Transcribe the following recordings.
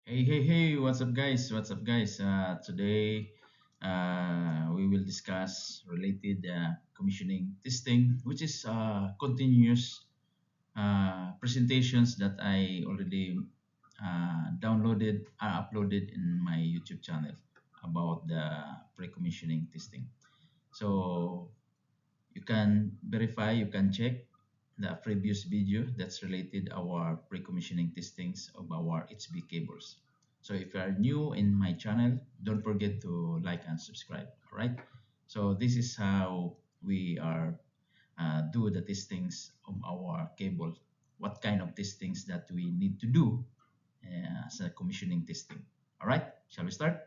Hey, what's up, guys? Today, we will discuss related commissioning testing, which is continuous presentations that I already downloaded, uploaded in my YouTube channel about the pre-commissioning testing. So you can verify, you can check the previous video that's related our pre-commissioning testings of our HV cables. So if you are new in my channel, don't forget to like and subscribe. All right. So this is how we are do the testings of our cable. What kind of testings that we need to do as a commissioning testing. All right. Shall we start?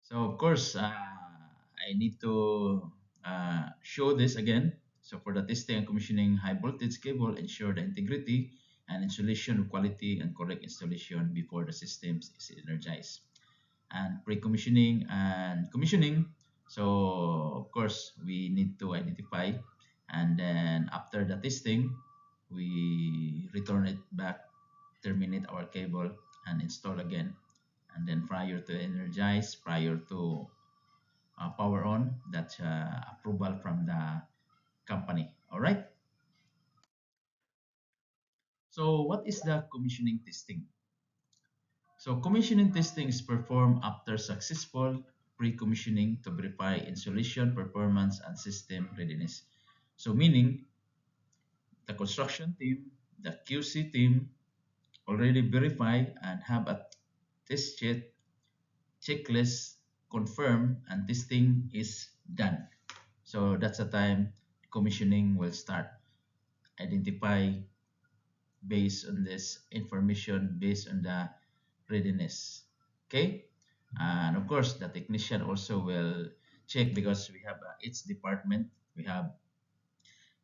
So of course, I need to show this again. So for the testing and commissioning high voltage cable, ensure the integrity and insulation quality and correct installation before the system is energized. And pre-commissioning and commissioning. So of course, we need to identify, and then after the testing, we return it back, terminate our cable, and install again. And then prior to energize, prior to power on, that's approval from the company. All right. So what is the commissioning testing? So commissioning testing is performed after successful pre-commissioning to verify installation performance and system readiness. So meaning the construction team, the QC team already verify and have a test sheet checklist confirmed and testing is done. So that's the time commissioning will start. Identify based on this information, based on the readiness. Okay, and of course the technician also will check because we have each department. We have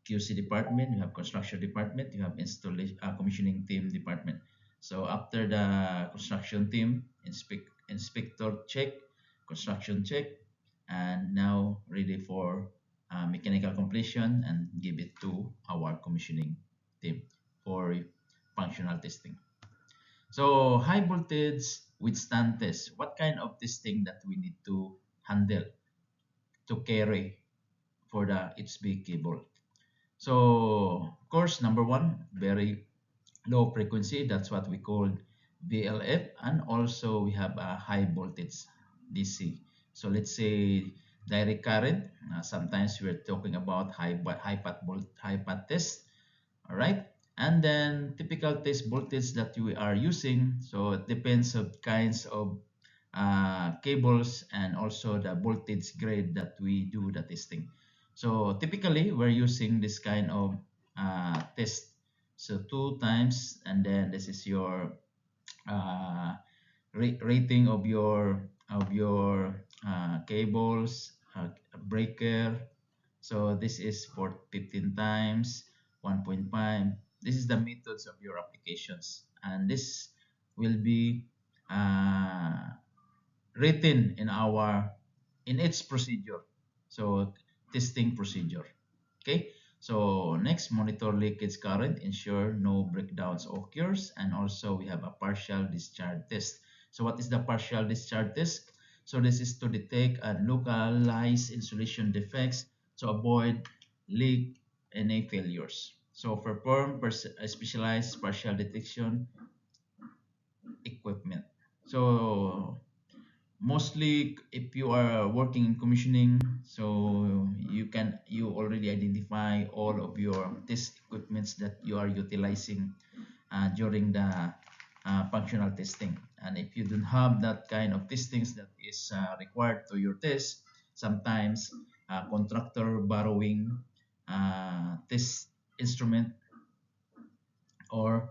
QC department, we have construction department, you have installation commissioning team department. So after the construction team inspector check, construction check, and now ready for mechanical completion and give it to our commissioning team for functional testing. So high voltage withstand test. What kind of testing that we need to handle to carry for the HV cable? So of course, number one, very low frequency. That's what we call VLF, and also we have a high voltage DC. So let's say direct current. Sometimes we're talking about high path test. All right. And then typical test voltage that we are using. So it depends on kinds of cables and also the voltage grade that we do the testing. So typically we're using this kind of test. So two times, and then this is your uh, rating of your cables, breaker. So this is for 15 times 1.5. This is the methods of your applications, and this will be uh, written in its procedure. So testing procedure. Okay. So next, monitor leakage current, ensure no breakdowns occurs, and also we have a partial discharge test. So what is the partial discharge test? So this is to detect and localize insulation defects to avoid leak any failures. So perform specialized partial detection equipment. So mostly if you are working in commissioning, so you already identify all of your test equipments that you are utilizing during the functional testing. And if you don't have that kind of testings that is required to your test, sometimes contractor borrowing test instrument or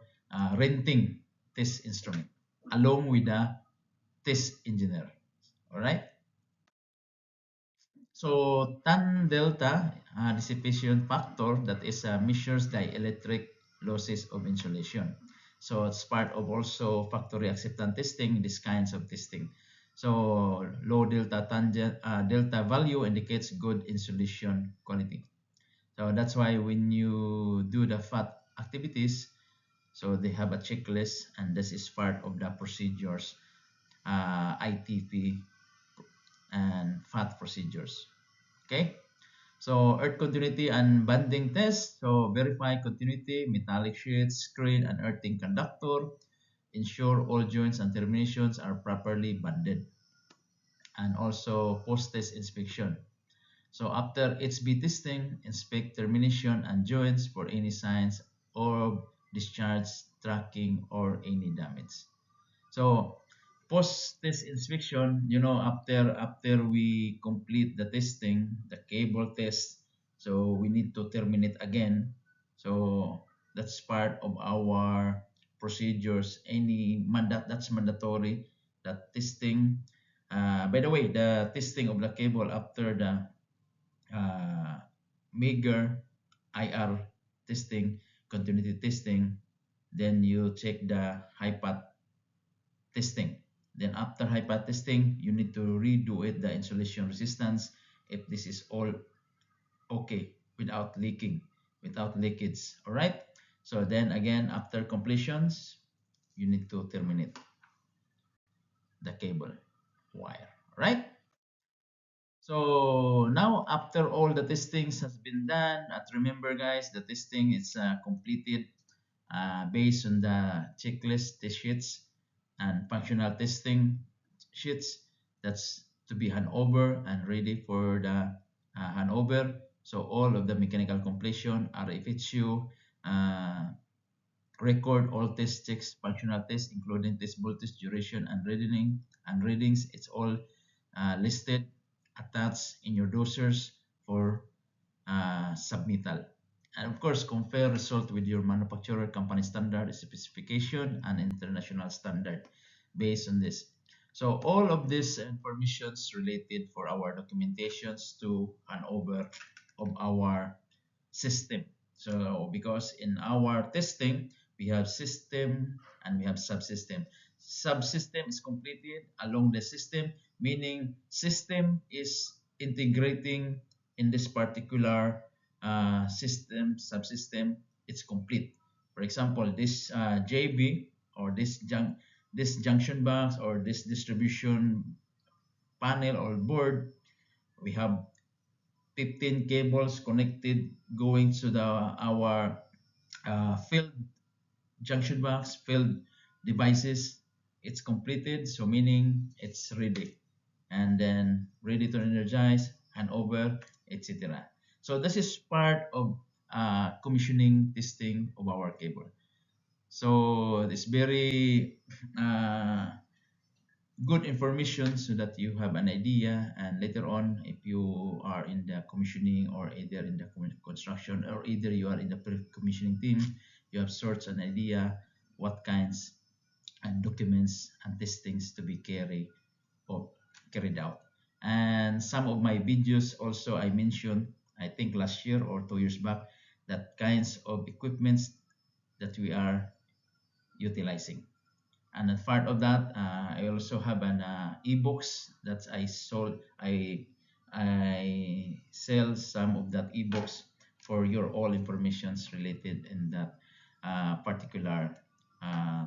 renting test instrument along with the test engineer. All right. So tan delta dissipation factor, that is measures dielectric losses of insulation. So it's part of also factory acceptance testing, these kinds of testing. So low delta tangent delta value indicates good insulation quality. So that's why when you do the FAT activities, so they have a checklist, and this is part of the procedures, ITP and FAT procedures. Okay. So earth continuity and bonding test. So verify continuity, metallic sheets, screen, and earthing conductor. Ensure all joints and terminations are properly bonded. And also post-test inspection. So after HB testing, inspect termination and joints for any signs of discharge, tracking, or any damage. So post-test inspection, after we complete the testing, the cable test, so we need to terminate again. So that's part of our procedures. That's mandatory. That testing. By the way, the testing of the cable after the uh, Meager IR testing, continuity testing, then you check the HIPAT testing. Then after HIPAT testing, you need to redo it, the insulation resistance, if this is all okay without leaking, without leakage. All right. So then again, after completions, you need to terminate the cable wire. All right. So now after all the testings has been done, remember guys, the testing is completed based on the checklist test sheets and functional testing sheets. That's to be handover and ready for the handover. So all of the mechanical completion, RFHU, record all test checks, functional tests, including test voltage, duration, and readings. It's all listed, attached in your dosers for submittal. And of course, compare result with your manufacturer company standard specification and international standard based on this. So all of this information is related for our documentations to handover of our system. So because in our testing, we have system and we have subsystem. Subsystem is completed along the system, meaning system is integrating in this particular system, subsystem, it's complete. For example, this JB or this junction box or this distribution panel or board, we have 15 cables connected going to our field junction box, field devices. It's completed, so meaning it's ready, and then ready to energize, handover, etc. So this is part of commissioning testing of our cable. So it's very good information so that you have an idea, and later on if you are in the commissioning or either in the construction or either you are in the pre-commissioning team, you have sorts an idea what kinds and documents and testings to be carried out. And some of my videos also I mentioned, I think last year or 2 years back, that kinds of equipments that we are utilizing. And as part of that, I also have an ebooks that I sold. I sell some of that ebooks for your all informations related in that particular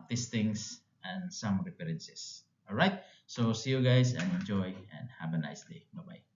testings and some references. All right. So see you guys and enjoy and have a nice day. Bye bye.